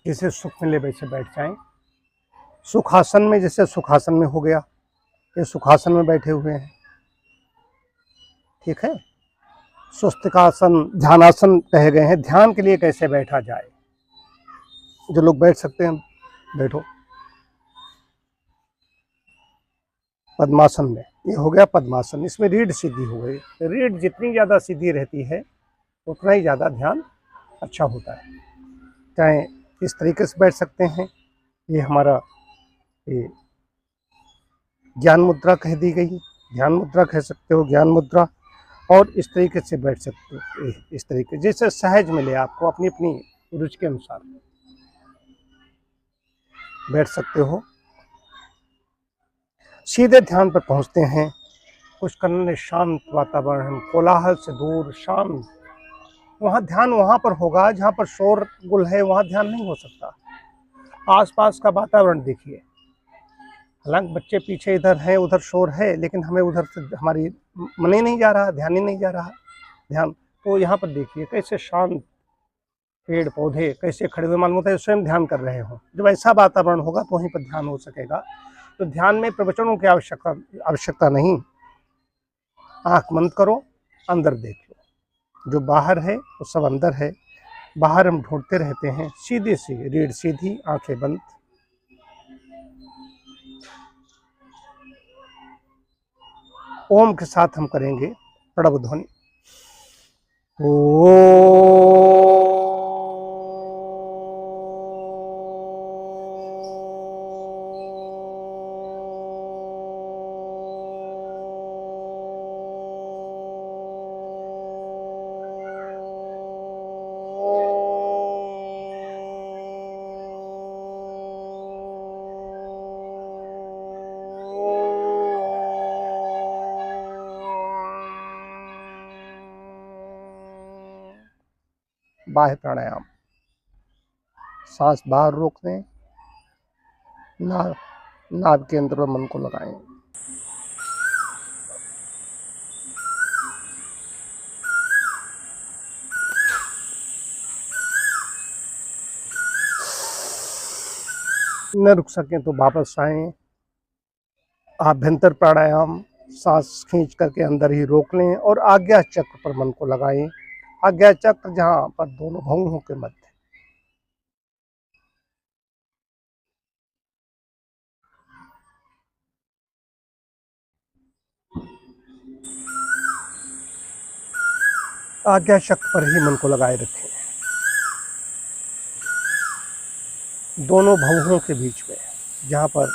जिसे सुख मिले वैसे बैठ जाएं। सुखासन में, जैसे सुखासन में हो गया, ये सुखासन में बैठे हुए हैं, ठीक है। स्वस्तिकासन, ध्यानासन कहे गए हैं। ध्यान के लिए कैसे बैठा जाए, जो लोग बैठ सकते हैं बैठो। पद्मासन में, ये हो गया पद्मासन, इसमें रीढ़ सीधी हो गई। रीढ़ जितनी ज़्यादा सीधी रहती है उतना ही ज़्यादा ध्यान अच्छा होता है। चाहे इस तरीके से बैठ सकते हैं, ये हमारा ये ज्ञान मुद्रा कह दी गई, ध्यान मुद्रा कह सकते हो, ज्ञान मुद्रा। और इस तरीके से बैठ सकते हो, इस तरीके, जैसे सहज मिले आपको, अपनी अपनी रुचि के अनुसार बैठ सकते हो। सीधे ध्यान पर पहुंचते हैं। कुछ करने, शांत वातावरण, कोलाहल से दूर, शांत। वहाँ ध्यान वहाँ पर होगा जहाँ पर शोर गुल है, वहाँ ध्यान नहीं हो सकता। आसपास का वातावरण देखिए, हालांकि बच्चे पीछे इधर हैं, उधर शोर है, लेकिन हमें उधर से हमारी मन ही नहीं जा रहा, ध्यान ही नहीं जा रहा ध्यान। तो यहाँ पर देखिए कैसे शांत, पेड़ पौधे कैसे खड़े हुए, मालूम होता है स्वयं ध्यान कर रहे हो। जब ऐसा वातावरण होगा तो वहीं पर ध्यान हो सकेगा। तो ध्यान में प्रवचनों की आवश्यकता नहीं। आंख बंद करो, अंदर देख लो, जो बाहर है वो सब अंदर है। बाहर हम ढूंढते रहते हैं, सीधी सी रीढ़ सीधी, आंखें बंद। ओम के साथ हम करेंगे प्रणव ध्वनि। ओ बाह्य प्राणायाम, सांस बाहर रोक दें, नाभ के अंदर मन को लगाएं। न रुक सकें तो वापस आएं। आभ्यंतर प्राणायाम, सांस खींच करके अंदर ही रोक लें और आज्ञा चक्र पर मन को लगाएं। आज्ञा चक्र जहाँ पर दोनों भौहों के मध्य। आज्ञा चक्र पर ही मन को लगाए रखें, दोनों भौहों के बीच में, जहाँ पर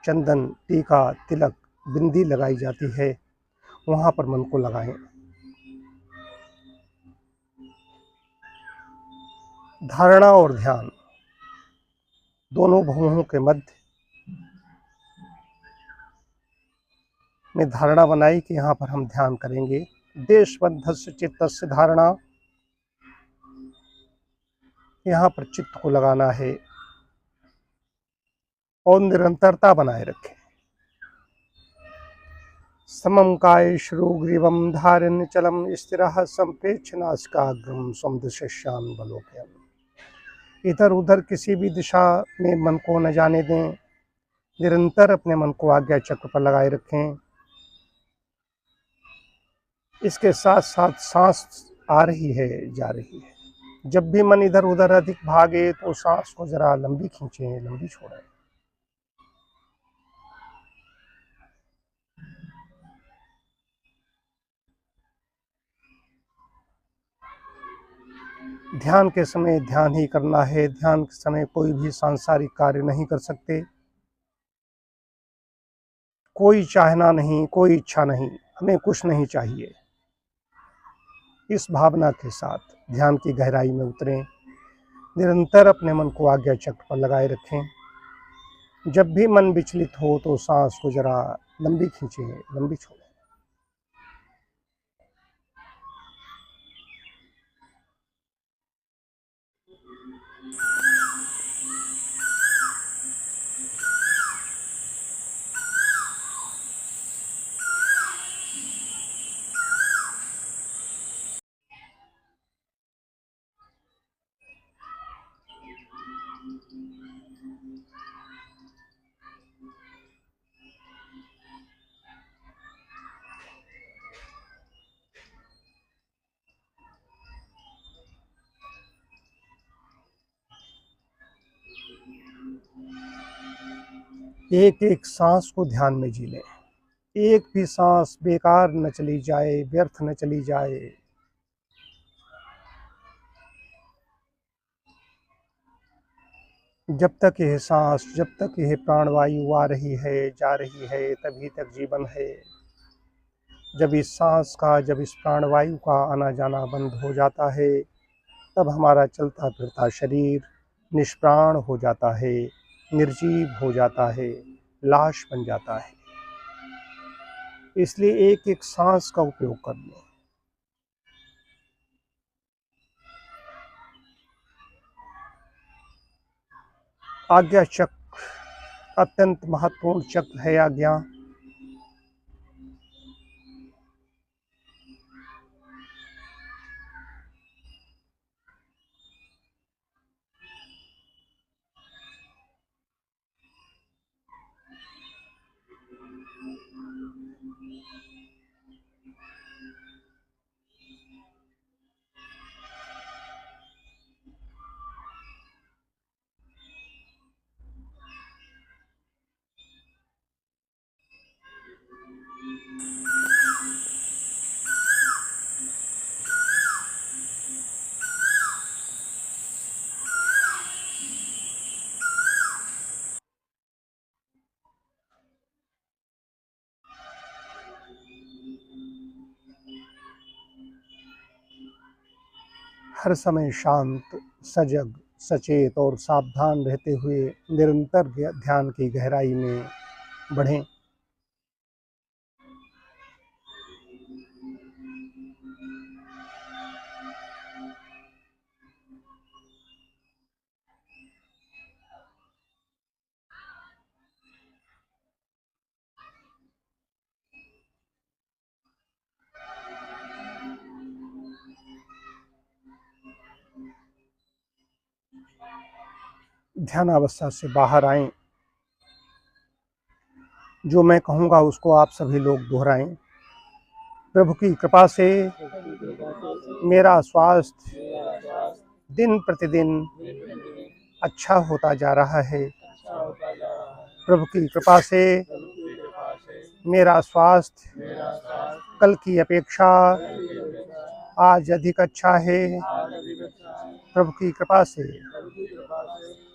चंदन, टीका, तिलक, बिंदी लगाई जाती है, वहाँ पर मन को लगाएं। धारणा और ध्यान, दोनों भौहों के मध्य में धारणा बनाई कि यहाँ पर हम ध्यान करेंगे। देशबद्धस्य चित्तस्य धारणा, यहाँ पर चित्त को लगाना है और निरंतरता बनाए रखें। समम काय श्रुग्रीवम धारण्य चलम स्थिरः संप्रेक्ष्य नासिकाग्रम स्वमदृश्यान बलोकयम्। इधर उधर किसी भी दिशा में मन को न जाने दें, निरंतर अपने मन को आज्ञा चक्र पर लगाए रखें। इसके साथ साथ सांस आ रही है, जा रही है। जब भी मन इधर उधर अधिक भागे तो सांस को जरा लंबी खींचें, लंबी छोड़ें। ध्यान के समय ध्यान ही करना है। ध्यान के समय कोई भी सांसारिक कार्य नहीं कर सकते। कोई चाहना नहीं, कोई इच्छा नहीं, हमें कुछ नहीं चाहिए। इस भावना के साथ ध्यान की गहराई में उतरें। निरंतर अपने मन को आज्ञा चक्र पर लगाए रखें। जब भी मन विचलित हो तो सांस को जरा लंबी खींचें, लंबी छोड़ें। एक एक सांस को ध्यान में जी लें, एक भी सांस बेकार न चली जाए, व्यर्थ न चली जाए। जब तक यह सांस, जब तक यह प्राणवायु आ रही है, जा रही है, तभी तक जीवन है। जब इस सांस का, जब इस प्राणवायु का आना जाना बंद हो जाता है, तब हमारा चलता फिरता शरीर निष्प्राण हो जाता है, निर्जीव हो जाता है, लाश बन जाता है। इसलिए एक एक सांस का उपयोग कर लें। आज्ञा चक्र अत्यंत महत्वपूर्ण चक्र है। आज्ञा हर समय शांत, सजग, सचेत और सावधान रहते हुए निरंतर ध्यान की गहराई में बढ़ें। ध्यान अवस्था से बाहर आएं। जो मैं कहूँगा उसको आप सभी लोग दोहराएं। प्रभु की कृपा से मेरा स्वास्थ्य दिन प्रतिदिन अच्छा होता जा रहा है। प्रभु की कृपा से मेरा स्वास्थ्य कल की अपेक्षा आज अधिक अच्छा है। प्रभु की कृपा से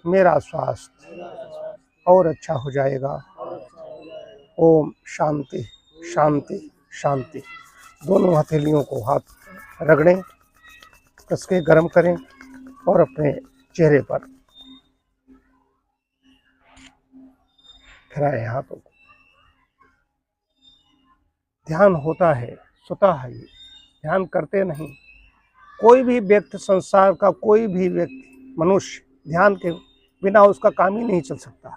मेरा स्वास्थ्य और अच्छा हो जाएगा। ओम शांति शांति शांति। दोनों हथेलियों को हाथ रगड़ें, कस के गर्म करें और अपने चेहरे पर फिराएं हाथों को। ध्यान होता है, सोता है, ये ध्यान करते नहीं। कोई भी व्यक्ति, संसार का कोई भी व्यक्ति, मनुष्य ध्यान के बिना उसका काम ही नहीं चल सकता।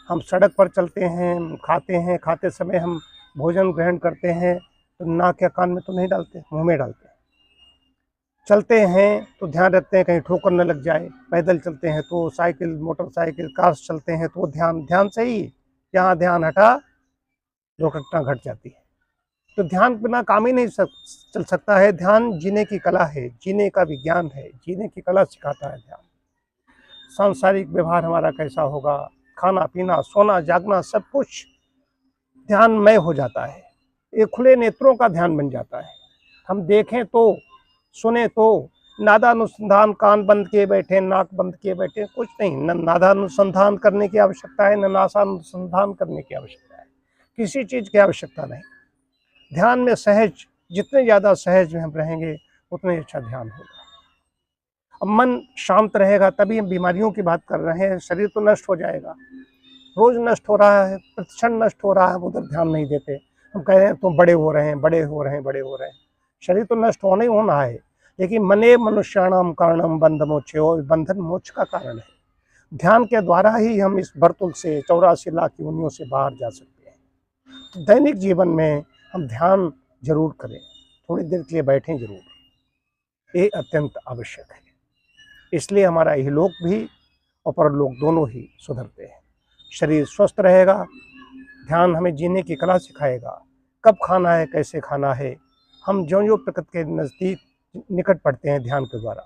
हम सड़क पर चलते हैं, खाते हैं, खाते समय हम भोजन ग्रहण करते हैं तो नाक या कान में तो नहीं डालते, मुंह में डालते हैं। चलते हैं तो ध्यान रखते हैं कहीं ठोकर न लग जाए। पैदल चलते हैं तो, साइकिल, मोटरसाइकिल, कार चलते हैं तो ध्यान से ही, जहाँ ध्यान हटा दुर्घटना घट जाती है। तो ध्यान बिना काम ही नहीं चल सकता है। ध्यान जीने की कला है, जीने का विज्ञान है, जीने की कला सिखाता है ध्यान। सांसारिक व्यवहार हमारा कैसा होगा, खाना पीना, सोना जागना, सब कुछ ध्यानमय हो जाता है। ये खुले नेत्रों का ध्यान बन जाता है। हम देखें तो, सुने तो, नादानुसंधान, कान बंद किए बैठे, नाक बंद किए बैठे, कुछ नहीं। न नादानुसंधान करने की आवश्यकता है, न नासानुसंधान करने की आवश्यकता है, किसी चीज की आवश्यकता नहीं। ध्यान में सहज, जितने ज़्यादा सहज में हम रहेंगे उतने अच्छा ध्यान होगा। अब मन शांत रहेगा तभी हम बीमारियों की बात कर रहे हैं। शरीर तो नष्ट हो जाएगा, रोज नष्ट हो रहा है, प्रतिक्षण नष्ट हो रहा है, हम उधर ध्यान नहीं देते। हम कह रहे हैं तुम बड़े हो रहे हैं, बड़े हो रहे हैं, बड़े हो रहे हैं। शरीर तो नष्ट होना ही होना है, लेकिन मने मनुष्याणाम कारणम बंध मोक्ष, बंधन मोक्ष का कारण है। ध्यान के द्वारा ही हम इस वर्तुल से, 84 लाख योनियों से बाहर जा सकते हैं। दैनिक जीवन में हम ध्यान जरूर करें, थोड़ी देर के लिए बैठें जरूर, ये अत्यंत आवश्यक है। इसलिए हमारा इहलोक भी और परलोक दोनों ही सुधरते हैं। शरीर स्वस्थ रहेगा, ध्यान हमें जीने की कला सिखाएगा, कब खाना है, कैसे खाना है। हम ज्यों प्रकृति के नज़दीक निकट पड़ते हैं ध्यान के द्वारा,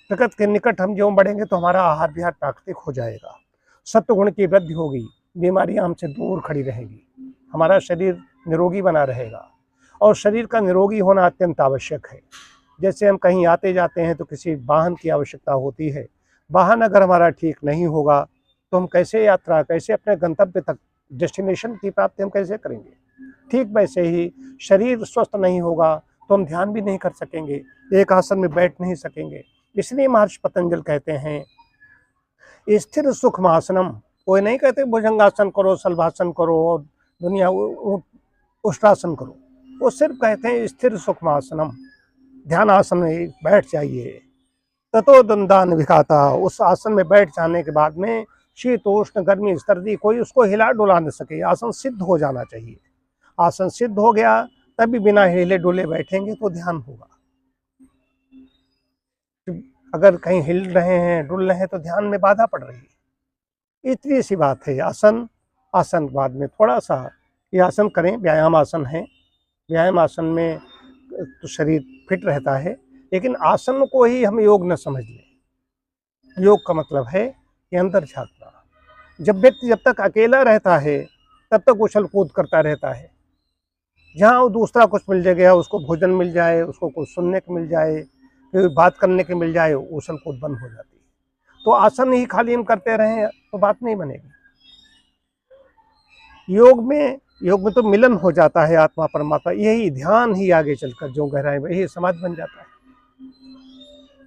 प्रकृति के निकट हम ज्यों बढ़ेंगे तो हमारा आहार विहार प्राकृतिक हो जाएगा, सत्व गुण की वृद्धि होगी, बीमारियां हमसे दूर खड़ी रहेंगी, हमारा शरीर निरोगी बना रहेगा। और शरीर का निरोगी होना अत्यंत आवश्यक है। जैसे हम कहीं आते जाते हैं तो किसी वाहन की आवश्यकता होती है, वाहन अगर हमारा ठीक नहीं होगा तो हम कैसे यात्रा, कैसे अपने गंतव्य तक, डेस्टिनेशन की प्राप्ति हम कैसे करेंगे। ठीक वैसे ही शरीर स्वस्थ नहीं होगा तो हम ध्यान भी नहीं कर सकेंगे, एक आसन में बैठ नहीं सकेंगे। इसलिए महर्षि पतंजलि कहते हैं स्थिर सुखम आसनम। कोई नहीं कहते भुजंगासन करो, शलभासन करो और दुनिया उष्ट्रासन करो, वो सिर्फ कहते हैं स्थिर सुखम आसनम, ध्यान आसन में बैठ जाइए। ततो दंदान विघाता, उस आसन में बैठ जाने के बाद में शीतोष्ण गर्मी सर्दी कोई उसको हिला डुला न सके, आसन सिद्ध हो जाना चाहिए। आसन सिद्ध हो गया तभी बिना हिले डुले बैठेंगे तो ध्यान होगा। अगर कहीं हिल रहे हैं, डुल रहे हैं तो ध्यान में बाधा पड़ रही है। इतनी सी बात है। आसन बाद में थोड़ा सा ये आसन करें, व्यायाम आसन है, व्यायाम आसन में तो शरीर फिट रहता है, लेकिन आसन को ही हम योग न समझ लें। योग का मतलब है कि अंदर झांकना। जब तक अकेला रहता है तब तक उछल कूद करता रहता है। जहाँ वो दूसरा कुछ मिल गया, उसको भोजन मिल जाए, उसको कुछ सुनने को मिल जाए, फिर बात करने के मिल जाए, उछल कूद बंद हो जाती है। तो आसन ही खाली हम करते रहें तो बात नहीं बनेगी। योग में तो मिलन हो जाता है आत्मा परमात्मा, यही ध्यान ही आगे चलकर जो गहराई में यही समाधि बन जाता है।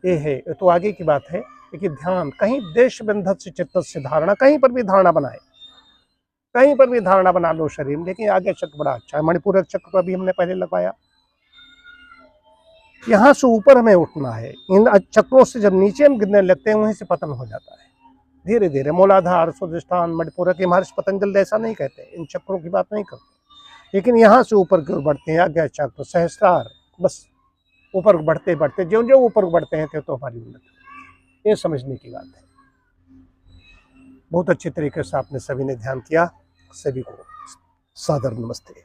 ये है, ये तो आगे की बात है। लेकिन ध्यान कहीं देश बंधत से चित्त से धारणा, कहीं पर भी धारणा बनाए, कहीं पर भी धारणा बना लो शरीर में, लेकिन आगे चक्र बड़ा अच्छा है। मणिपुरक चक्र को भी हमने पहले लगवाया। यहाँ से ऊपर हमें उठना है, इन चक्रों से जब नीचे हम गिरने लगते हैं वहीं से पतन हो जाता है धीरे धीरे। मूलाधार, स्वादिष्ठान, मणिपुरक, महर्षि पतंजलि ऐसा नहीं कहते, इन चक्रों की बात नहीं करते, लेकिन यहाँ से ऊपर की ओर बढ़ते हैं। आज्ञा चक्र, सहस्रार, बस ऊपर बढ़ते बढ़ते ज्यों ज्यों ऊपर बढ़ते हैं तो हमारी उन्नति, ये समझने की बात है। बहुत अच्छे तरीके से आपने सभी ने ध्यान किया। सभी को सादर नमस्ते।